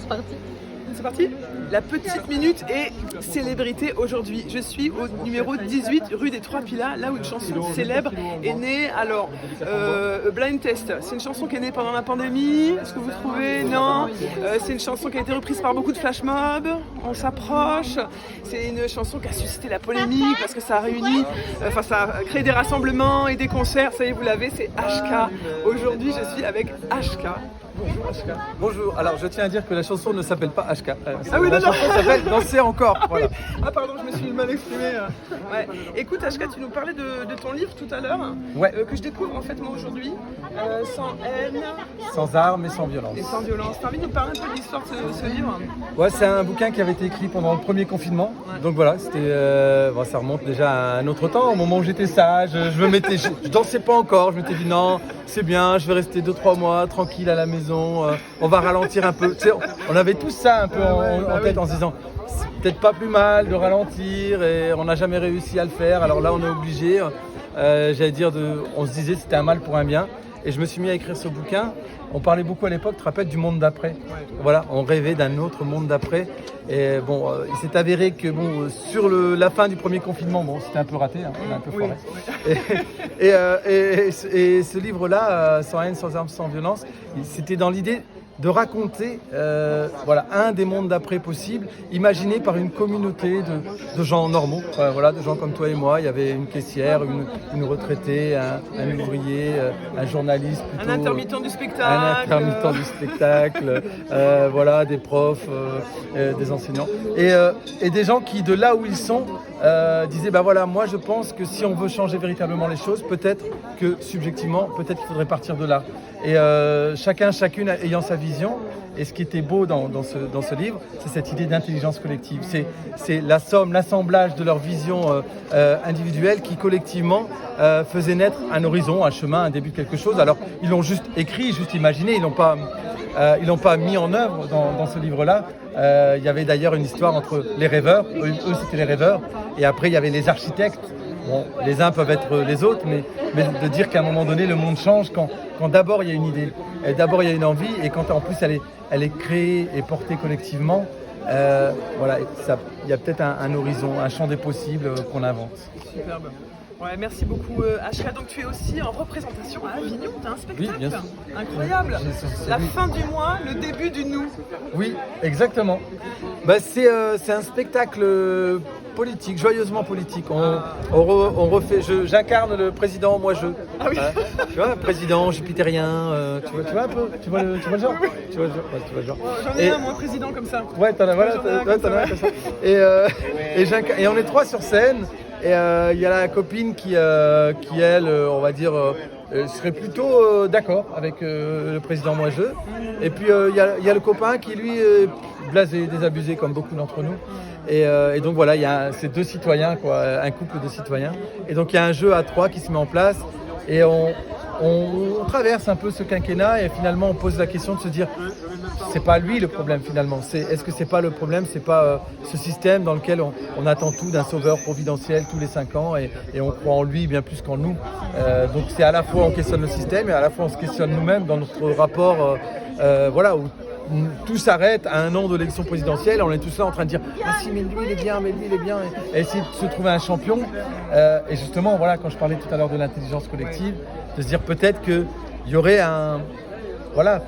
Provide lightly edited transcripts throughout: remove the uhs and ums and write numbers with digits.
parti. C'est parti. La petite minute est célébrité aujourd'hui. Je suis au numéro 18 rue des Trois Pilas, là où une chanson célèbre est née. Alors, Blind Test, c'est une chanson qui est née pendant la pandémie. Est-ce que vous trouvez? Non. C'est une chanson qui a été reprise par beaucoup de flash mobs. On s'approche. C'est une chanson qui a suscité la polémique parce que ça a réuni, ça a créé des rassemblements et des concerts. Ça y est, vous l'avez, c'est HK. Aujourd'hui, je suis avec HK. Bonjour HK. Bonjour, alors je tiens à dire que la chanson ne s'appelle pas HK. Ah oui, la non, chanson s'appelle Danser encore. Voilà. Ah pardon, je me suis mal exprimé. Ouais. Écoute HK, tu nous parlais de ton livre tout à l'heure, Ouais. Que je découvre en fait moi aujourd'hui, Sans haine Sans armes et sans violence. et sans violence. T'as envie de nous parler un peu de l'histoire de ce livre? Ouais, c'est un bouquin qui avait été écrit pendant le premier confinement. Ouais. Donc voilà, c'était, ça remonte déjà à un autre temps, au moment où j'étais sage. Je dansais pas encore. Je m'étais dit non, c'est bien, je vais rester 2-3 mois tranquille à la maison. On va ralentir un peu. Tu sais, on avait tous ça un peu en tête en se disant c'est peut-être pas plus mal de ralentir et on n'a jamais réussi à le faire. Alors là, on est obligé. On se disait c'était un mal pour un bien. Et je me suis mis à écrire ce bouquin. On parlait beaucoup à l'époque, tu te rappelles, du monde d'après. Voilà, on rêvait d'un autre monde d'après. Et bon, il s'est avéré que sur la fin du premier confinement, c'était un peu raté, hein, on a un peu foiré. Et ce livre-là, Sans haine, sans armes, sans violence, c'était dans l'idée de raconter un des mondes d'après possibles, imaginé par une communauté de gens normaux, de gens comme toi et moi. Il y avait une caissière, une retraitée, un ouvrier, un journaliste plutôt, Un intermittent du spectacle. Des profs, des enseignants. Et des gens qui, de là où ils sont, disaient, moi je pense que si on veut changer véritablement les choses, peut-être que subjectivement, peut-être qu'il faudrait partir de là. Et chacune ayant sa vision. Et ce qui était beau dans ce livre, c'est cette idée d'intelligence collective. C'est la somme, l'assemblage de leurs visions individuelles qui collectivement faisaient naître un horizon, un chemin, un début de quelque chose. Alors ils l'ont juste écrit, juste imaginé, ils l'ont pas mis en œuvre dans ce livre-là. Il y avait d'ailleurs une histoire entre les rêveurs, eux c'était les rêveurs, et après il y avait les architectes. Bon, les uns peuvent être les autres, mais de dire qu'à un moment donné, le monde change quand d'abord il y a une idée, et d'abord il y a une envie, et quand en plus elle est créée et portée collectivement, il y a peut-être un horizon, un champ des possibles qu'on invente. Superbe. Ouais, merci beaucoup HK. Donc tu es aussi en représentation à Avignon, tu as un spectacle. Oui, bien sûr. Incroyable. La fin du mois, le début du nous. Oui, exactement. C'est un spectacle politique, joyeusement politique. J'incarne le président, moi je. Ah oui. Tu vois, président jupitérien, tu vois un peu, tu vois le genre. Tu vois le genre. J'en ai un, moi, président comme ça. Ouais, t'en as un comme ça. Et on est 3 sur scène. Et il y a la copine qui elle, on va dire, serait plutôt d'accord avec le président moi-je. Et puis il y a le copain qui lui est blasé, désabusé comme beaucoup d'entre nous. Et donc voilà, il y a ces 2 citoyens, un couple de citoyens. Et donc il y a un jeu à 3 qui se met en place. Et on traverse un peu ce quinquennat et finalement on pose la question de se dire c'est pas lui le problème finalement, est-ce que c'est pas le problème, c'est pas ce système dans lequel on attend tout d'un sauveur providentiel tous les 5 ans et on croit en lui bien plus qu'en nous. Donc c'est à la fois on questionne le système et à la fois on se questionne nous-mêmes dans notre rapport où tout s'arrête à 1 an de l'élection présidentielle, on est tous là en train de dire ah si mais lui il est bien, et essayer de se trouver un champion. Et justement quand je parlais tout à l'heure de l'intelligence collective, de se dire peut-être qu'il y aurait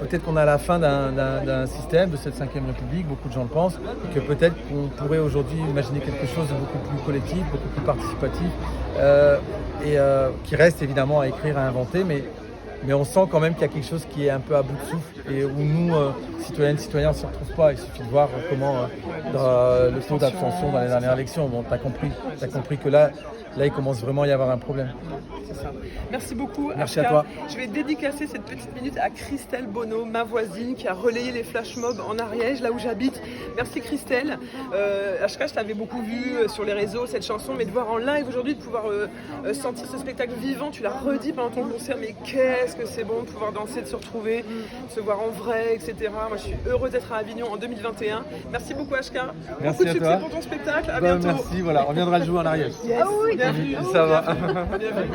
peut-être qu'on est à la fin d'un système de cette 5e République, beaucoup de gens le pensent, et que peut-être qu'on pourrait aujourd'hui imaginer quelque chose de beaucoup plus collectif, beaucoup plus participatif, qui reste évidemment à écrire, à inventer, mais on sent quand même qu'il y a quelque chose qui est un peu à bout de souffle et où nous, citoyennes, citoyens, on ne s'y retrouve pas. Il suffit de voir comment le taux d'abstention dans les dernières élections. Bon, t'as compris que là, il commence vraiment à y avoir un problème. C'est ça. Merci beaucoup. Merci HK. à toi. Je vais dédicacer cette petite minute à Christelle Bonneau, ma voisine, qui a relayé les flash mobs en Ariège, là où j'habite. Merci Christelle. HK, je t'avais beaucoup vu sur les réseaux, cette chanson, mais de voir en live aujourd'hui, de pouvoir sentir ce spectacle vivant, tu l'as redit pendant ton concert, mais qu'est-ce que c'est bon de pouvoir danser, de se retrouver, de se voir en vrai, etc. Moi, je suis heureuse d'être à Avignon en 2021. Merci beaucoup HK. Merci beaucoup de à succès toi. pour ton spectacle. À bientôt. Merci, on reviendra le jouer en Ariège. Yes. Bienvenue. Ça va. Bienvenue.